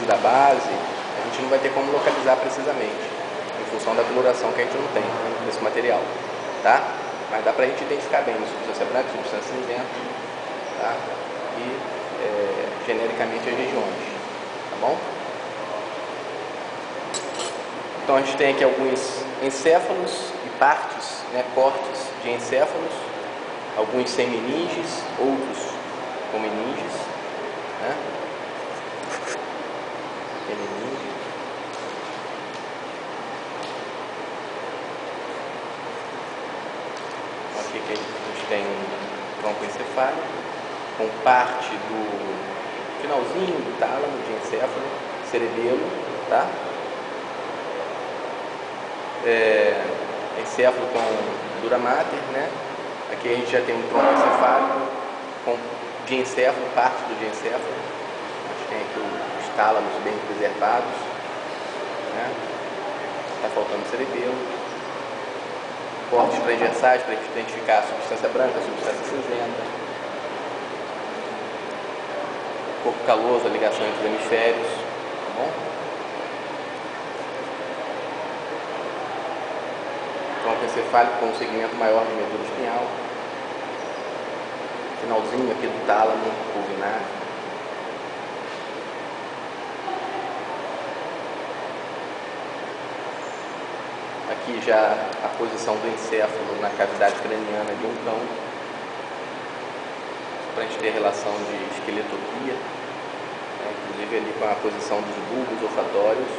da base, a gente não vai ter como localizar precisamente, em função da coloração que a gente não tem desse material, tá? Mas dá pra gente identificar bem substância branca, substância cinzenta, tá? E genericamente as regiões, tá bom? Então a gente tem aqui alguns encéfalos e partes, né, cortes de encéfalos, alguns sem meninges, outros com meninges, né? Tem meninge. Então aqui que a gente tem um tronco encefálico com parte do finalzinho do tálamo de encéfalo, cerebelo, tá? Encéfalo com dura mater, né? Aqui a gente já tem um tronco encefálico com diencéfalo, parte do diencéfalo. A gente tem aqui os tálamos bem preservados, né? Está faltando cerebelo. Cortes transversais para a gente identificar a substância branca, a substância cinzenta. Corpo caloso, a ligação entre os hemisférios, tá bom? Tronco encefálico com um segmento maior de medula espinhal. Finalzinho aqui do tálamo pulvinar. Aqui já a posição do encéfalo na cavidade craniana de um cão, para a gente ter relação de esqueletopia, né? Inclusive ali com a posição dos bulbos olfatórios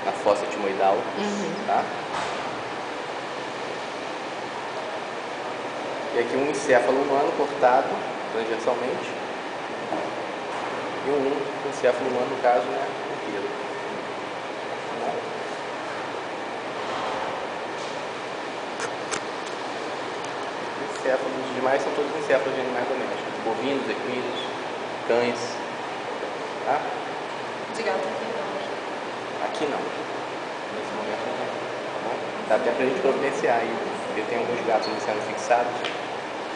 na fossa etimoidal, tá? E aqui um encéfalo humano cortado transversalmente e um encéfalo humano, no caso, né, inteiro. Encéfalos, os demais são todos encéfalos de animais domésticos, bovinos, equinos, cães, tá? De gato aqui não. Aqui não, nesse momento não, tá bom? Dá até pra gente providenciar aí, porque tem alguns gatos ali sendo fixados,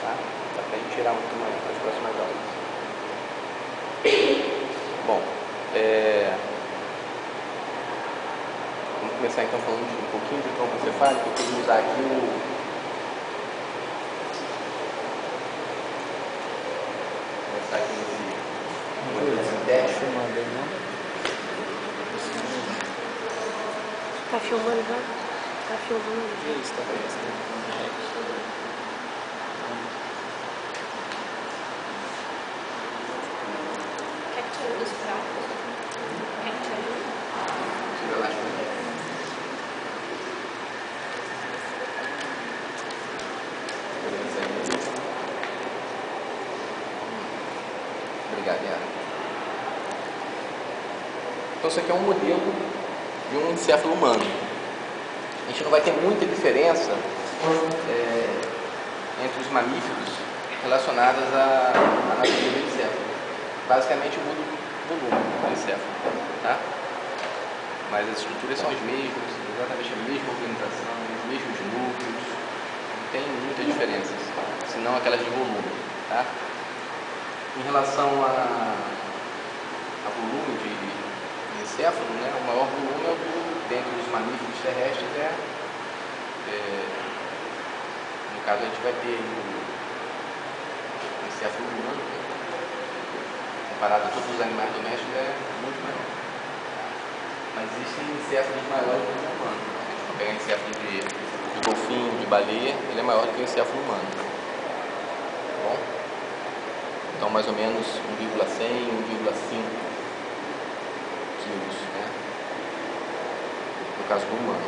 tá? Dá pra gente tirar um para as próximas aulas. Bom, vamos começar então falando um pouquinho de tronco encefálico. Eu queria usar aqui Tá filmando já? Tá filmando. Isso, tá aparecendo. Quer que tire dos pratos? Quer que tire? Eu acho que obrigado, Yara. Então isso aqui é um modelo de um encéfalo humano. A gente não vai ter muita diferença entre os mamíferos relacionadas à anatomia do encéfalo. Basicamente muda o volume do encéfalo, tá? Mas as estruturas são as mesmas, exatamente a mesma organização, os mesmos núcleos, não tem muitas diferenças, senão aquelas de volume, tá? Em relação a volume de encéfalo, né, o maior volume é o dentre os mamíferos terrestres, no caso a gente vai ter o encéfalo humano, comparado a todos os animais domésticos, é muito maior. Mas existem encéfalos maiores do que o humano. Se a gente for pegar encéfalo de golfinho, de baleia, ele é maior do que o encéfalo humano. Tá bom? Então mais ou menos 1,100, 1,5 quilos, né? No caso do humano.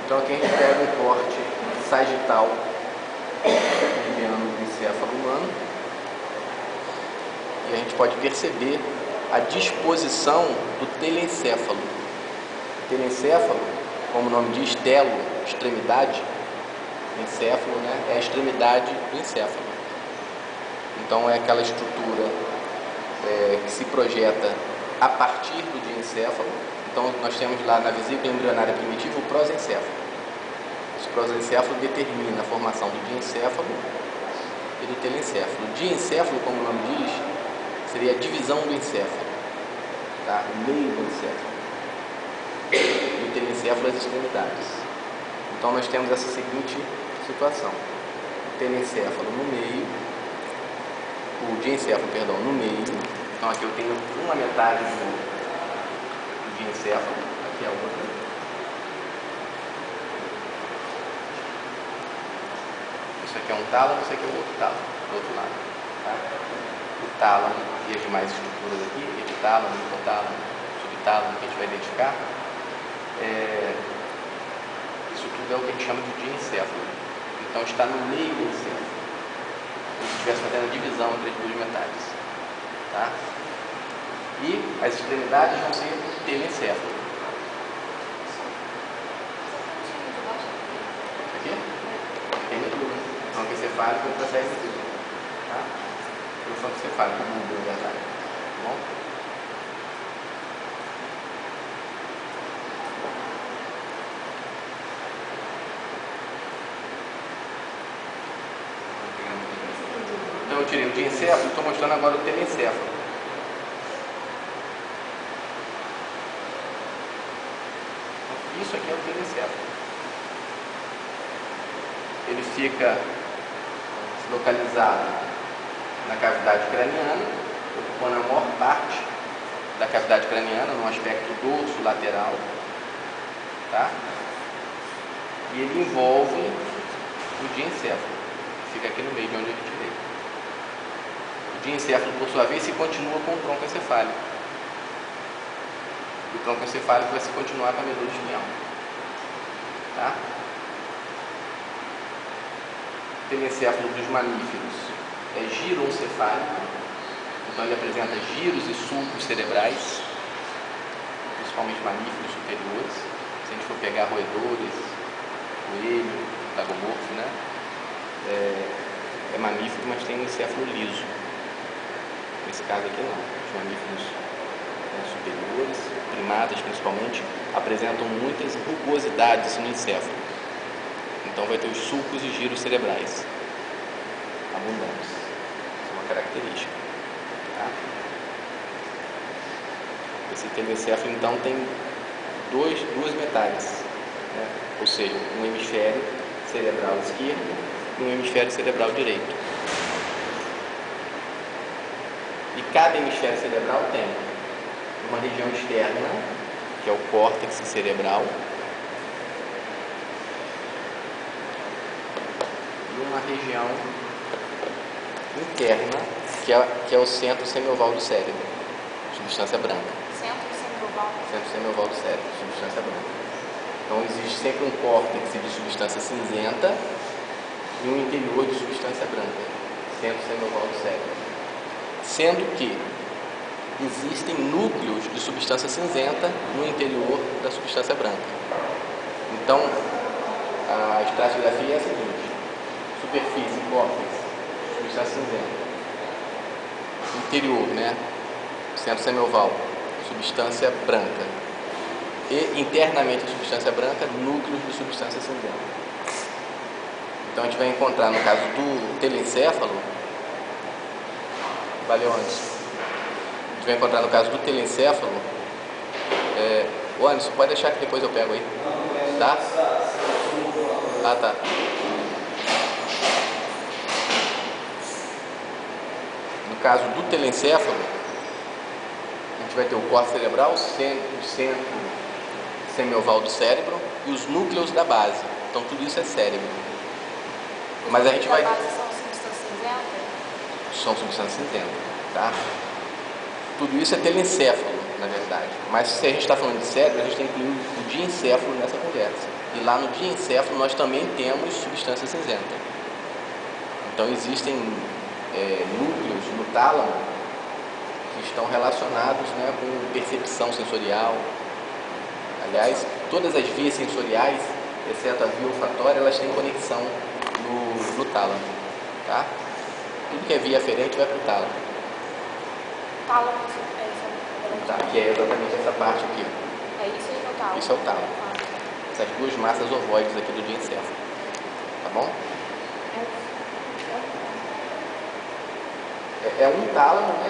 Então aqui a gente pega um corte sagital mediano do encéfalo humano e a gente pode perceber a disposição do telencéfalo. O telencéfalo, como o nome diz, telo, extremidade, encéfalo, né, é a extremidade do encéfalo. Então é aquela estrutura que se projeta a partir do diencéfalo. Então nós temos lá na vesícula embrionária primitiva o prosencéfalo. Esse prosencéfalo determina a formação do diencéfalo e do telencéfalo. O diencéfalo, como o nome diz, seria a divisão do encéfalo. tá? O meio do encéfalo. E o telencéfalo as extremidades. Então nós temos essa seguinte situação: o telencéfalo no meio, o diencéfalo, perdão, no meio. Então aqui eu tenho uma metade do diencéfalo, aqui a outra. Isso aqui é um tálamo, isso aqui é o outro tálamo, do outro lado. Tá? O tálamo e as demais estruturas aqui, epitálamo, hipotálamo, subtálamo, que a gente vai identificar, isso tudo é o que a gente chama de diencéfalo. Então está no meio do encéfalo, como se estivesse fazendo a divisão entre as duas metades. Tá? E as extremidades vão ser telencéfalo. Aqui? Tem medula. Então aqui você fala que você segue medula. Tá? Produção que você fala, que muda, na verdade. Tá bom? Então eu tirei o diencéfalo e estou mostrando agora o telencéfalo. Isso aqui é o telencéfalo. Ele fica localizado na cavidade craniana, ocupando a maior parte da cavidade craniana, no aspecto dorso lateral, tá? E ele envolve o diencéfalo, que fica aqui no meio de onde eu tirei. O diencéfalo, por sua vez, se continua com o tronco encefálico. O tronco encefálico vai se continuar com a medula espinhal. Tá? O telencéfalo dos mamíferos é giroencefálico, então ele apresenta giros e sulcos cerebrais, principalmente mamíferos superiores. Se a gente for pegar roedores, coelho, lagomorfo, né? É mamífero, mas tem um encéfalo liso. Nesse caso aqui não. Os mamíferos superiores, primatas principalmente, apresentam muitas rugosidades no encéfalo. Então vai ter os sulcos e giros cerebrais abundantes. Isso é uma característica. Tá? Esse telencéfalo então tem duas metades, né? Ou seja, um hemisfério cerebral esquerdo e um hemisfério cerebral direito. E cada hemisfério cerebral tem uma região externa, que é o córtex cerebral, e uma região interna, que é o centro semioval do cérebro, substância branca. Centro semioval. Centro semioval do cérebro, substância branca. Então existe sempre um córtex de substância cinzenta e um interior de substância branca, centro semioval do cérebro. Sendo que existem núcleos de substância cinzenta no interior da substância branca. Então, a estratigrafia é a seguinte: superfície, córtex, substância cinzenta. Interior, né? Centro semioval, substância branca. E internamente a substância branca, núcleos de substância cinzenta. Então a gente vai encontrar, no caso do telencéfalo, valeu antes. A gente vai encontrar no caso do telencéfalo. O Anderson, pode deixar que depois eu pego aí. Tá? Ah, tá. No caso do telencéfalo, a gente vai ter o córtex cerebral, o centro semioval do cérebro e os núcleos da base. Então tudo isso é cérebro. Mas a gente vai... Da base são substâncias cinzentas? São substâncias cinzentas, tá? Tudo isso é telencéfalo, na verdade. Mas se a gente está falando de cérebro, a gente tem que incluir o diencéfalo nessa conversa. E lá no diencéfalo nós também temos substância cinzenta. Então existem núcleos no tálamo que estão relacionados, né, com percepção sensorial. Aliás, todas as vias sensoriais, exceto a via olfatória, elas têm conexão no tálamo. Tá? Tudo que é via aferente vai para o tálamo. Tálamo Tá, que é exatamente essa parte aqui. É isso aí que é o tálamo? Isso é o tálamo. Essas duas massas ovoides aqui do diencéfalo. Tá bom? É um tálamo, né?